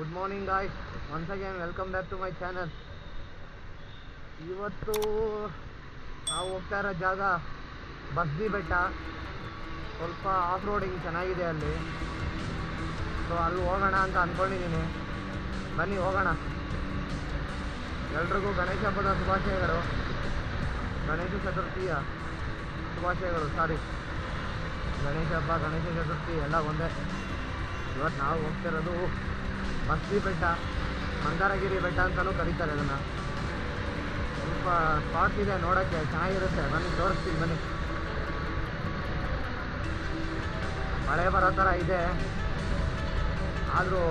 Good morning guys, once again welcome back to my channel. ಇವತ್ತು ನಾವು ಹೋಗ್ತಾ ಇರೋ ಜಾಗ ಬಸ್ದಿ ಬೆಟ್ಟ. ಸ್ವಲ್ಪ ಆಫ್ ರೋಡಿಂಗ್ ಚೆನ್ನಾಗಿದೆ ಅಲ್ಲಿ. ಸೊ ಅಲ್ಲಿ ಹೋಗೋಣ ಅಂತ ಅಂದ್ಕೊಂಡಿದ್ದೀನಿ. ಬನ್ನಿ ಹೋಗೋಣ. ಎಲ್ರಿಗೂ ಗಣೇಶ ಹಬ್ಬದ ಶುಭಾಶಯಗಳು, ಗಣೇಶ ಚತುರ್ಥಿಯ ಶುಭಾಶಯಗಳು. ಗಣೇಶ ಹಬ್ಬ, ಗಣೇಶ ಚತುರ್ಥಿ ಎಲ್ಲ ಒಂದೇ. ಇವತ್ತು ನಾವು ಹೋಗ್ತಿರೋದು ಬಸ್ದಿ ಬೆಟ್ಟ, ಮಂದಾರಗಿರಿ ಬೆಟ್ಟ ಅಂತಲೂ ಕರೀತಾರೆ ಅದನ್ನು. ಸ್ವಲ್ಪ ಸ್ಪಾಟ್ಸ್ ಇದೆ ನೋಡೋಕ್ಕೆ, ಚೆನ್ನಾಗಿರುತ್ತೆ. ಬನ್ನಿ ತೋರಿಸ್ತೀನಿ ಬನ್ನಿ. ಮಳೆ ಬರೋ ಥರ ಇದೆ, ಆದರೂ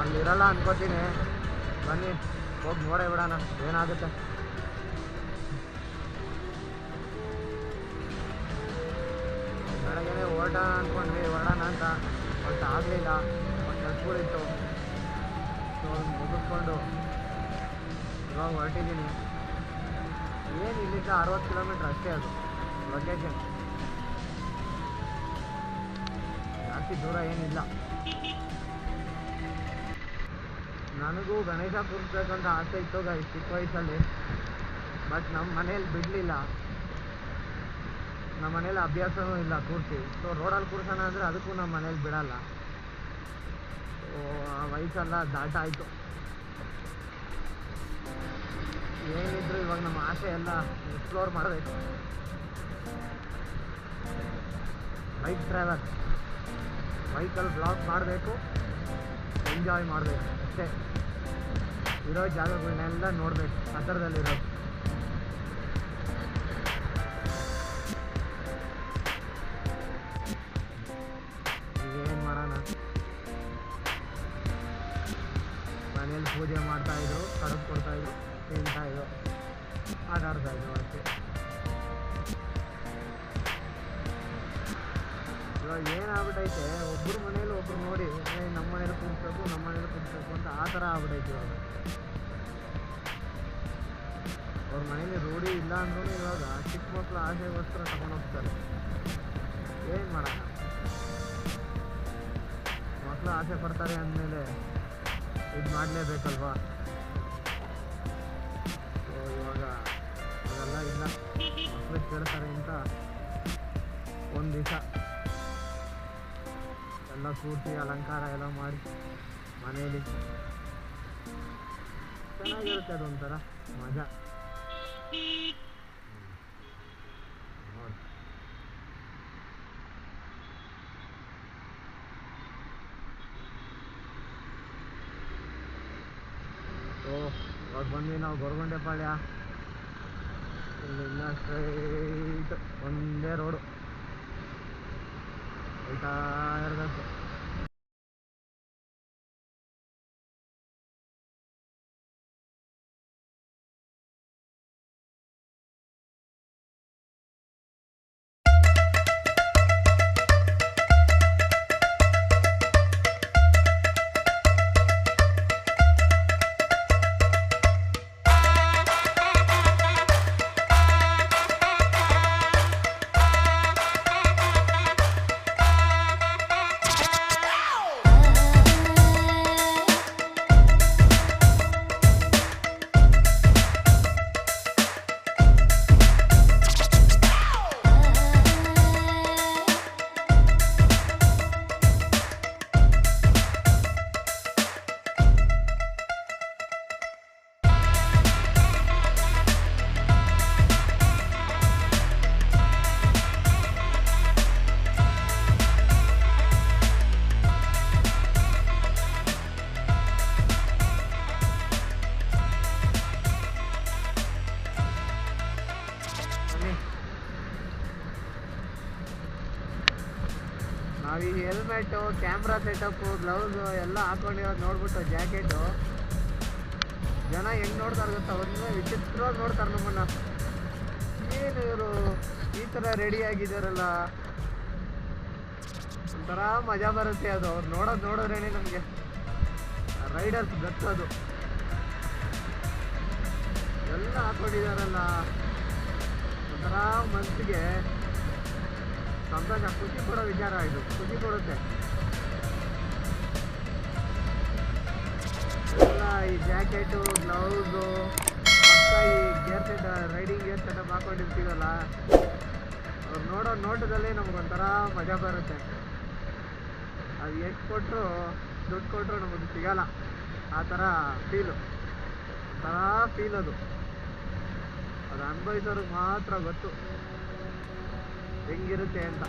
ಅಲ್ಲಿರಲ್ಲ ಅನ್ಕೋತೀನಿ. ಬನ್ನಿ ಹೋಗಿ ನೋಡೇ ಬಿಡೋಣ ಏನಾಗುತ್ತೆ. ಬೆಳಗ್ಗೆ ಹೊರಡೋಣ ಅಂತ ಬಟ್ ಆಗಲಿಲ್ಲ. ಒಂದು ಕೆಲಸಗಳಿತ್ತು, ಸೊ ಮುಗಿಸ್ಕೊಂಡು ಇವಾಗ ಹೊರಟಿದ್ದೀನಿ. ಏನು ಇಲ್ಲಿಂದ 60 ಕಿಲೋಮೀಟ್ರ್ ಅಷ್ಟೇ ಅದು ಲೊಕೇಶನ್, ಜಾಸ್ತಿ ದೂರ ಏನಿಲ್ಲ. ನನಗೂ ಗಣೇಶ ಕೂರಿಸ್ಬೇಕಂತ ಆಸೆ ಇತ್ತು ಚಿಕ್ಕ ವಯಸ್ಸಲ್ಲಿ, ಬಟ್ ನಮ್ಮ ಮನೇಲಿ ಬಿಡಲಿಲ್ಲ. ನಮ್ಮ ಮನೇಲಿ ಅಭ್ಯಾಸವೂ ಇಲ್ಲ ಕೂರಿಸಿ. ಸೊ ರೋಡಲ್ಲಿ ಕೂರ್ಸೋಣ ಅಂದರೆ ಅದಕ್ಕೂ ನಮ್ಮ ಮನೇಲಿ ಬಿಡಲ್ಲ. ಸೊ ಆ ವಯಸ್ಸೆಲ್ಲ ದಾಟಾಯಿತು. ಏನಿದ್ರು ಇವಾಗ ನಮ್ಮ ಆಸೆ ಎಲ್ಲ ಎಕ್ಸ್ಪ್ಲೋರ್ ಮಾಡಬೇಕು. ಬೈಕ್ ಟ್ರಾವೆಲ್, ಬೈಕಲ್ಲಿ ಬ್ಲಾಗ್ ಮಾಡಬೇಕು, ಎಂಜಾಯ್ ಮಾಡಬೇಕು ಅಷ್ಟೇ. ಇರೋ ಜಾಗಗಳನ್ನೆಲ್ಲ ನೋಡಬೇಕು, ಹತ್ತಿರದಲ್ಲಿರೋದು. ಏನು ಮಾಡೋಣ, ಮನೇಲಿ ಪೂಜೆ ಮಾಡ್ತಾಯಿದ್ರು, ಕಡುಬು ಕೊಡ್ತಾಯಿದ್ರು, ತಿಂತಾಯಿದ್ರು, ಆಟ ಆಡ್ತಾಯಿದ್ರು ಅಷ್ಟೇ. ಇವಾಗ ಏನಾಗ್ಬಿಟ್ಟೈತೆ, ಒಬ್ಬರು ಮನೇಲಿ ಒಬ್ರು ನೋಡಿ ನಮ್ಮ ಮನೇಲಿ ಕುಡಿಸ್ಬೇಕು ಅಂತ ಆ ಥರ ಆಗ್ಬಿಟ್ಟೈತೆ ಇವಾಗ. ಅವ್ರ ಮನೇಲಿ ರೂಢಿ ಇಲ್ಲ ಅಂದ್ರೂ ಇವಾಗ ಚಿಕ್ಕ ಮಕ್ಕಳು ಆಸೆಗೋಸ್ಕರ ತಗೊಂಡೋಗ್ತಾರೆ. ಏನು ಮಾಡೋಣ, ಮಕ್ಕಳು ಆಸೆ ಪಡ್ತಾರೆ ಅಂದಮೇಲೆ ಇದು ಮಾಡಲೇಬೇಕಲ್ವಾ. ಸೊ ಇವಾಗ ಅದೆಲ್ಲ ಇಲ್ಲ, ಮಕ್ಕಳು ಕೇಳ್ತಾರೆ ಅಂತ ಒಂದು ದಿವಸ ಎಲ್ಲ ಕೂರಿಸಿ ಅಲಂಕಾರ ಎಲ್ಲ ಮಾಡಿ ಮನೆಯಲ್ಲಿ ಚೆನ್ನಾಗಿರುತ್ತೆ. ಅದೊಂಥರ ಮಜಾ. ಇವಾಗ ಬಂದ್ವಿ ನಾವು ಗೊರಗೊಂಡೆಪಾಳ್ಯ. ಇಲ್ಲಿಂದ ಸ್ಟ್ರೈಟ್ ಒಂದೇ ರೋಡು ಹೋಯ್ತಾ ಇರಬೇಕು. ನಾವು ಈ ಹೆಲ್ಮೆಟು, ಕ್ಯಾಮ್ರಾ ಸೆಟಪ್ಪು, ಗ್ಲೌಸು ಎಲ್ಲ ಹಾಕೊಂಡಿರೋದು ನೋಡ್ಬಿಟ್ಟು, ಜಾಕೆಟು, ಜನ ಹೆಂಗೆ ನೋಡ್ತಾರೆ ಗೊತ್ತಾ, ಒಂದು ವಿಚಿತ್ರವಾಗಿ ನೋಡ್ತಾರೆ ನಮ್ಮನ್ನು. ಏನು ಇವರು ಈ ಥರ ರೆಡಿ ಆಗಿದ್ದಾರಲ್ಲ, ಒಂಥರ ಮಜಾ ಬರುತ್ತೆ ಅದು. ಅವ್ರು ನೋಡಿದ್ರೇನೆ ನಮಗೆ ರೈಡರ್ಸ್ ಗತ್ತದು. ಎಲ್ಲ ಹಾಕೊಂಡಿದ್ದಾರಲ್ಲ, ಒಂಥರ ಮನಸ್ಸಿಗೆ ಸಂತೋಷ, ಖುಷಿ ಕೊಡೋ ವಿಚಾರ ಇದು, ಖುಷಿ ಕೊಡುತ್ತೆ. ಈ ಜಾಕೆಟು ಗ್ಲೌಸು ಪಕ್ಕ ಈ gear set riding gear setup ಹಾಕೊಂಡಿರ್ತೀವಲ್ಲ ಅವ್ರು ನೋಡೋ ನೋಟದಲ್ಲಿ ನಮಗೊಂಥರ ಮಜಾ ಬರುತ್ತೆ. ಅದು ಎಷ್ಟು ಕೊಟ್ಟರು ದುಡ್ಡು ಕೊಟ್ಟರು ನಮಗೆ ಸಿಗಲ್ಲ ಆ ಥರ ಫೀಲು. ಥರ ಫೀಲ್ ಅದು ಅನುಭವಿಸೋರಿಗೆ ಮಾತ್ರ ಗೊತ್ತು ಹೆಂಗಿರುತ್ತೆ ಅಂತ.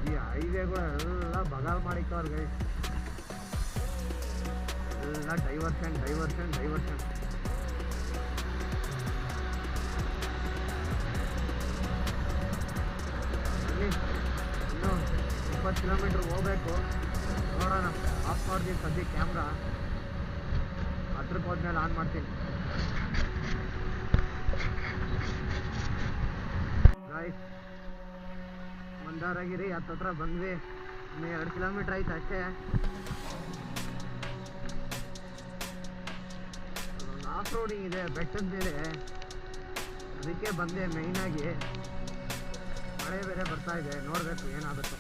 ಈ ಹೈವೇಗಳೆಲ್ಲ ಬಗಾಲ್ ಮಾಡಿಕ್ಕವ್ರ ಗೈ, ಎಲ್ಲ ಡೈವರ್ಷನ್. ಇನ್ನು 20 ಕಿಲೋಮೀಟ್ರ್ ಹೋಗ್ಬೇಕು. ನೋಡೋಣ, ಆಫ್ ಮಾಡ್ತೀನಿ ಸದ್ಯಕ್ಕೆ ಕ್ಯಾಮ್ರಾ. ಹತ್ರಕ್ಕೆ ಹೋದ್ಮೇಲೆ ಆನ್ ಮಾಡ್ತೀನಿ. ಗಾಯ್ಸ್, ಮಂದಾರಗಿರಿ ಹತ್ತತ್ರ ಬಂದ್ವಿ. ಇನ್ನು 2 ಕಿಲೋಮೀಟ್ರ್ ಆಯ್ತು ಅಷ್ಟೇ. ಆಫ್ ರೋಡಿಂಗ್ ಇದೆ ಬೆಟ್ಟದ ಮೇಲೆ, ಅದಕ್ಕೆ ಬಂದೆ ಮೇಯ್ನಾಗಿ. ಮಳೆ ಬೇರೆ ಬರ್ತಾ ಇದೆ, ನೋಡಬೇಕು ಏನಾಗುತ್ತೋ.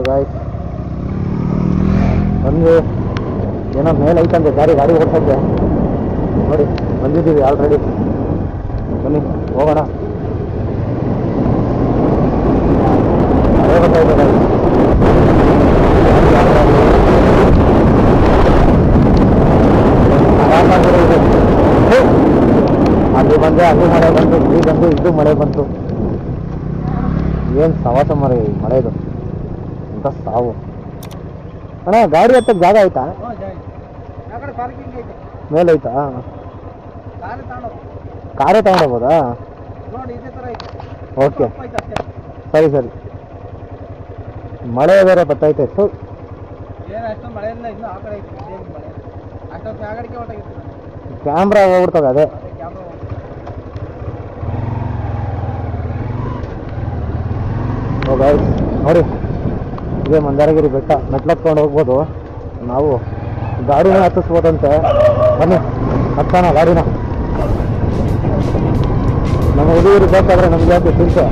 ಗಾಯ್ಸ್, ಬಂದು ಏನೋ ಮೇಲೆ ಐತಂತೆ ಗಾಡಿ ಓಡಿಸೋಕ್ಕೆ. ನೋಡಿ ಬಂದಿದ್ದೀವಿ ಆಲ್ರೆಡಿ. ಬನ್ನಿ ಹೋಗೋಣ. ಅದೇ ಗೊತ್ತಾಯ್ತು ಗಾಡಿ. ಅಲ್ಲಿ ಬಂದೆ, ಅಲ್ಲಿ ಮಳೆ ಬಂತು, ಇಲ್ಲಿ ಬಂದು ಇದು ಮಳೆ ಬಂತು. ಏನು ಸವಾಸ ಮರ ಈ ಮಳೆದು, ಅಂತ ಸಾವು. ಅಣ್ಣ ಗಾಡಿ ಹತ್ತಕ್ಕೆ ಜಾಗ ಆಯ್ತಾ? ಮೇಲೆ ಐತಾ? ಕಾರೇ ತಗೊಂಡೋಗ್ಬೋದಾ? ಓಕೆ, ಸರಿ. ಮಳೆ ಬೇರೆ ಬರ್ತೈತೆ. ಕ್ಯಾಮ್ರಾ ಹೋಗ್ಬಿಡ್ತದೆ ಅದೇ. ನೋಡಿ, ಇದೇ ಮಂದಾರಗಿರಿ ಬೆಟ್ಟ. ಮೆಟ್ಲತ್ಕೊಂಡು ಹೋಗ್ಬೋದು ನಾವು. ಗಾಡಿನ ಹತ್ತಿಸ್ಬೋದಂತೆ. ಬನ್ನಿ ಹತ್ತೋಣ ಗಾಡಿನ. ನಮ್ಮ ಹುಡುಗರು ಬೇಕಾದ್ರೆ ನಮ್ಗೆ ಯಾಕೆ ಚಿಂತೆ,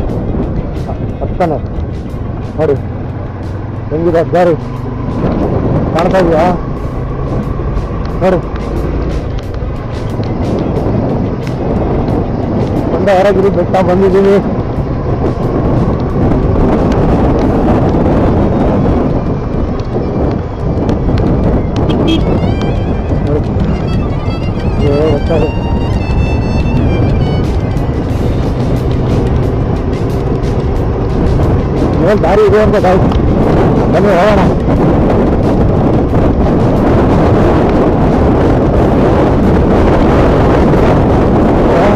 ಹತ್ತಾನೆ. ನೋಡಿ ಹೆಂಗಿದೆ ಗಾಡಿ, ಕಾಣ್ತಾ ಇದೆಯಾ? ನೋಡಿ, ಮಂದಾರಗಿರಿ ಬೆಟ್ಟ ಬಂದಿದ್ದೀವಿ. ಮೇಲೆ ದಾರಿ ಇದೆ ಅಂತ ಗಾಡಿ. ಬನ್ನಿ ಹೋಗೋಣ.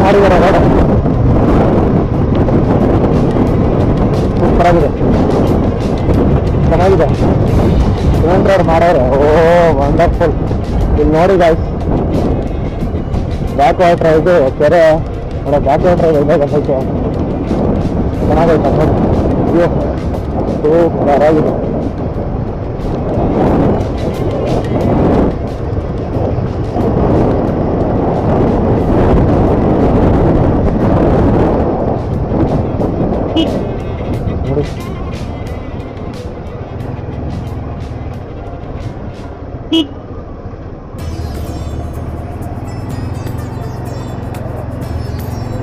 ಮಾಡಿದಾರೆ ರೋಡ್, ಸೂಪರಾಗಿದೆ, ಚೆನ್ನಾಗಿದೆ. ಸಿಮೆಂಟ್ ರೋಡ್ ಮಾಡೋರೆ. ಓ ವಂಡರ್ಫುಲ್. ಇಲ್ಲಿ ನೋಡಿ ಗಾಯ್ಸ್, ಬ್ಯಾಕ್ ವಾಟ್ರ್ ಇದು ಕೆರೆ ನೋಡ. ಬ್ಯಾಕ್ ವಾಟ್ರ್ ಇದೆ ಗೊತ್ತೈತೆ, ಚೆನ್ನಾಗೈತೆ ನೋಡಿ. ಅಯ್ಯೋ ಸೂಪರಾಗಿದೆ. ನೋಡಿ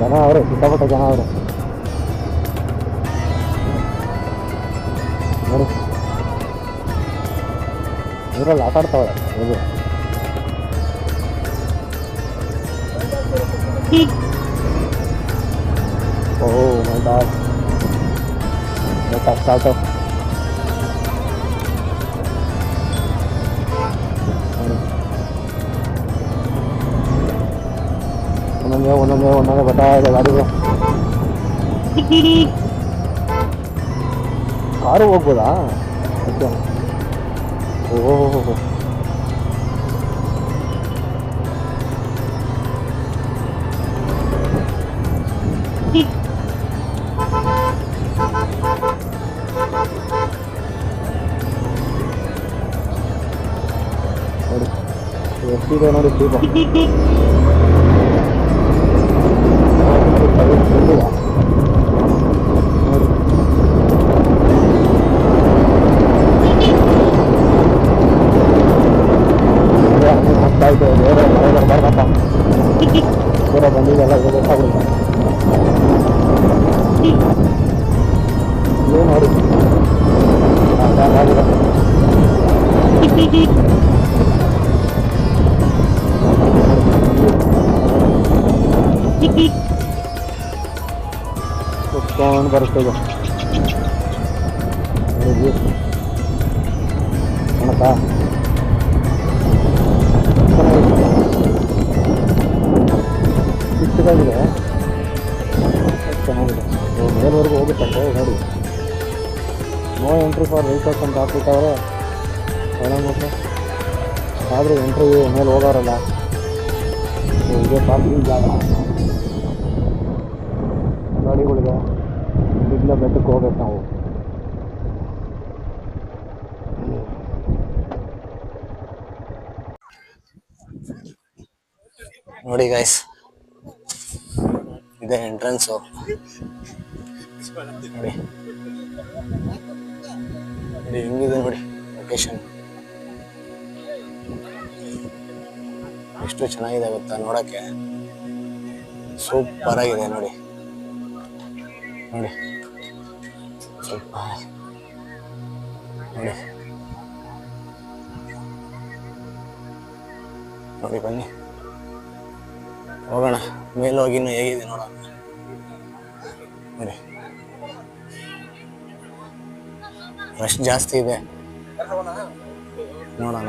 ಜನ ಅವರೇ, ಸಿಕ್ಕಾಪಟ್ಟೆ ಜನ ಅವರು. ನೋಡಿ ನೀರಲ್ಲಿ ಆಟ ಆಡ್ತಾವಳೆ. ಇದು ಓ ಮೈ ಗಾಡ್, ಬೆಟ್ಟ ಸ್ಟಾರ್ಟು. ಒಂದೊಂದೇ ಬರ್ತಾ ಇದೆ ಗಾಡಿಗೆ. ಕಾರು ಹೋಗ್ಬೋದಾ? ಓಕೆ. ಓಹೋ ನೋಡಿ ಎಷ್ಟಿದೆ ನೋಡಿ ದೀಪ. ದೂರ ಬಂದಿದ್ದೆಲ್ಲ ಗೊತ್ತಾಗುತ್ತೆ. ನೀವು ನೋಡಿ ಕುತ್ಕೊಂಡು ಬರುತ್ತೆ ಇದು ಕಣಕ ಚಿಕ್ಕದಾಗಿದೆ, ಚೆನ್ನಾಗಿದೆ. ಮೇಲ್ವರೆಗೂ ಹೋಗುತ್ತಂತೆ ನೋಡಿ. ನೋ ಎಂಟ್ರಿ ಫಾರ್ ವೆಹಿಕಲ್ಸ್ ಅಂತ ಹಾಕ್ಬಿಟ್ಟವ್ರೆ ಮತ್ತೆ. ಆದರೆ ಎಂಟ್ರಿ ಮೇಲೆ ಹೋಗೋರಲ್ಲ, ಇದೇ ಪಾರ್ಕಿಂಗ್ ಜಾಗ ಗಾಡಿಗಳಿಗೆ. ಇಲ್ಲಿಂದ ಬೆಟ್ಟಕ್ಕೆ ಹೋಗ್ಬೇಕು ನಾವು. ನೋಡಿ ಗೈಸ್, ಇದೆ ಎಂಟ್ರೆನ್ಸು. ನೋಡಿ ಹೆಂಗಿದೆ ನೋಡಿ ಲೊಕೇಶನ್, ಎಷ್ಟು ಚೆನ್ನಾಗಿದೆ ಗೊತ್ತಾ ನೋಡಕ್ಕೆ. ಸೂಪರ್ ಆಗಿದೆ ನೋಡಿ. ನೋಡಿ ಸ್ವಲ್ಪ ನೋಡಿ ನೋಡಿ ಬನ್ನಿ ಹೋಗೋಣ ಮೇಲೆ ಹೋಗಿ ಇನ್ನು ಹೇಗಿದೆ ನೋಡೋಣ. ನೋಡಿ ರಶ್ ಜಾಸ್ತಿ ಇದೆ, ನೋಡೋಣ.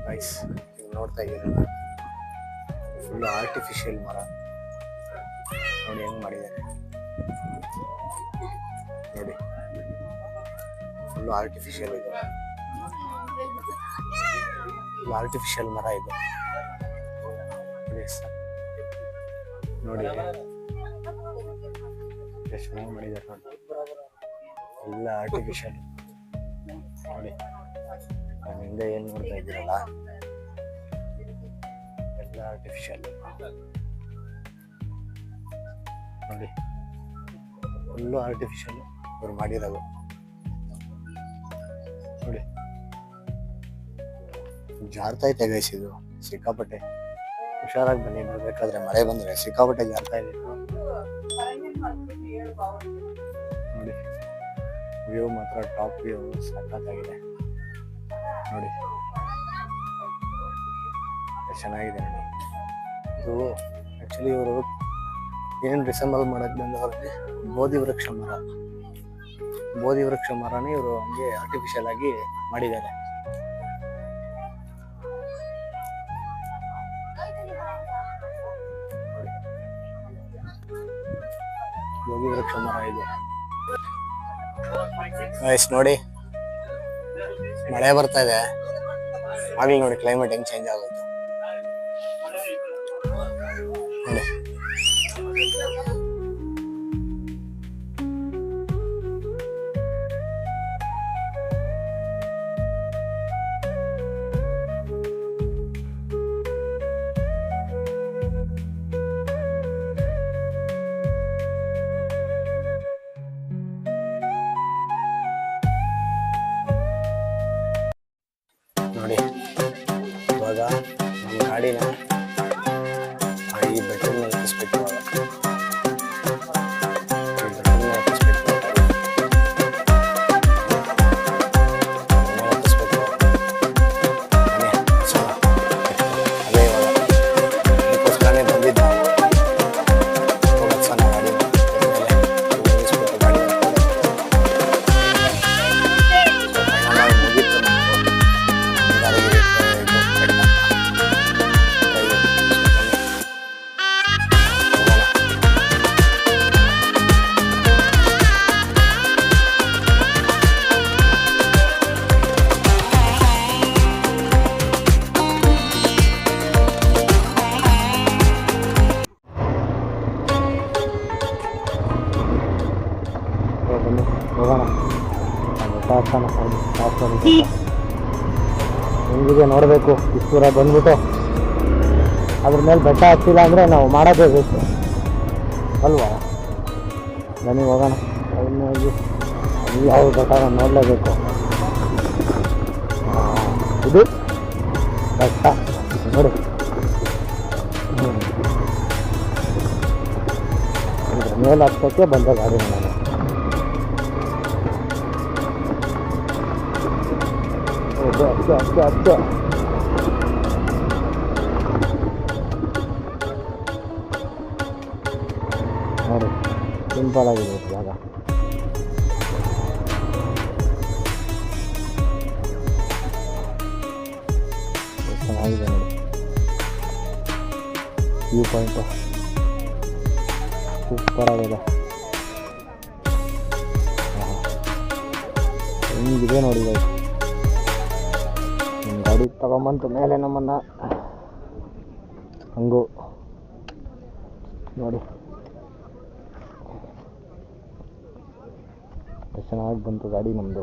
ಗೈಸ್ ನೀವು ನೋಡ್ತಾ ಇದ್ದೀರಲ್ಲ, ಫುಲ್ ಆರ್ಟಿಫಿಷಿಯಲ್ ಮರ. ನೋಡಿ ಹೆಂಗ್ ಮಾಡಿದ್ದಾರೆ ನೋಡಿ, ಫುಲ್ ಆರ್ಟಿಫಿಷಿಯಲ್ ಇದು, ಫುಲ್ ಆರ್ಟಿಫಿಷಿಯಲ್ ಮರ ಇದು ನೋಡಿ. ಎಷ್ಟು ಚೆನ್ನಾಗಿ ಮಾಡಿದ್ದಾರೆ ನೋಡಿ, ಎಲ್ಲ ಆರ್ಟಿಫಿಷಿಯಲ್ ನೋಡಿ. ನಾನು ಹಿಂದೆ ಏನು ನೋಡ್ತಾ ಇದ್ದೀರಲ್ಲ, ಎಲ್ಲ ಆರ್ಟಿಫಿಷಿಯಲ್ ನೋಡಿ, ಫುಲ್ಲು ಆರ್ಟಿಫಿಷಿಯಲ್ ಅವ್ರು ಮಾಡಿರೋದು ನೋಡಿ. ಜಾರ್ತಾ ಐತೆ ಗೈಸ್, ಇದು ಸಿಕ್ಕಾಪಟ್ಟೆ. ಹುಷಾರಾಗಿ ಬನ್ನಿ, ಬರ್ಬೇಕಾದ್ರೆ ಮಳೆ ಬಂದ್ರೆ ಸಿಕ್ಕಾಪಟ್ಟೆ ಜಾರ್ತಾ ಇದೆ ನೋಡಿ. ವ್ಯೂ ಮಾತ್ರ ಟಾಪ್ ವ್ಯೂ, ಸಖತ್ತಾಗಿದೆ. ನೋಡಿ ಎಷ್ಟು ಚೆನ್ನಾಗಿದೆ ನೋಡಿ. ಇದು ಆ್ಯಕ್ಚುಲಿ ಇವರು ಏನು ರಿಸೆಂಬಲ್ ಮಾಡೋಕ್ಕೆ ಬಂದವರಲ್ಲಿ ಬೋಧಿ ವೃಕ್ಷ ಮರನೇ ಇವರು ಹಂಗೆ ಆರ್ಟಿಫಿಷಿಯಲ್ ಆಗಿ ಮಾಡಿದ್ದಾರೆ. ಬೋಧಿ ವೃಕ್ಷ ಮರ ಇದು. ನೋಡಿ ಮಳೆ ಬರ್ತಾ ಇದೆ, ಆಗ್ಲಿ ನೋಡಿ ಕ್ಲೈಮೇಟ್ ಹೆಂಗ್ ಚೇಂಜ್ ಆಗುತ್ತೆ ನೋಡಿ. ನೋಡಿ ಇವಾಗ ನಮ್ಮ ಗಾಡಿನ ಈ ಬೆಟ್ಟದ ಮೇಲೆ ಹತ್ತಿಸ್ಬೇಕು. ಅದೇ ಇವಾಗ ಅದಕ್ಕೋಸ್ಕರನೇ ಬಂದಿದ್ದು ಗಾಡಿ ಮುಗೀತು ಹೋಗೋಣ. ಹೆಂಗಿದೆ ನೋಡಬೇಕು. ಇಷ್ಟು ದೂರ ಬಂದ್ಬಿಟ್ಟು ಅದ್ರ ಮೇಲೆ ಬೆಟ್ಟ ಹತ್ತಿಲ್ಲ ಅಂದರೆ ನಾವು ಮಾಡೋದೇ ಬೇಕು ಅಲ್ವಾ? ಬನ್ನಿ ಹೋಗೋಣ. ಹೋಗಿ ಯಾವ ಬೆಟ್ಟ ನೋಡಲೇಬೇಕು. ಇದು ಬೆಟ್ಟ ನೋಡಿ. ಮೇಲೆ ಹತ್ತಕ್ಕೆ ಬಂದ ಗಾಡಿ ನಾನು. ಅಚ್ಚ ನೋಡಿ ಸಿಂಪಲ್ ಆಗಿದೆ ಜಾಗ. ಚೆನ್ನಾಗಿದೆ ನೋಡಿ ವ್ಯೂ ಪಾಯಿಂಟು ಸೂಪರ್ ಆಗಿದೆ. ಹೆಂಗಿದೆ ನೋಡಿ ನಿಮ್ಮ ಗಾಡಿ ತಗೊಂಬಂತು ಮೇಲೆ ನಮ್ಮನ್ನು ಹಂಗು ನೋಡಿ ಚೆನ್ನಾಗಿ ಬಂತು ಗಾಡಿ ನಮ್ಮದು.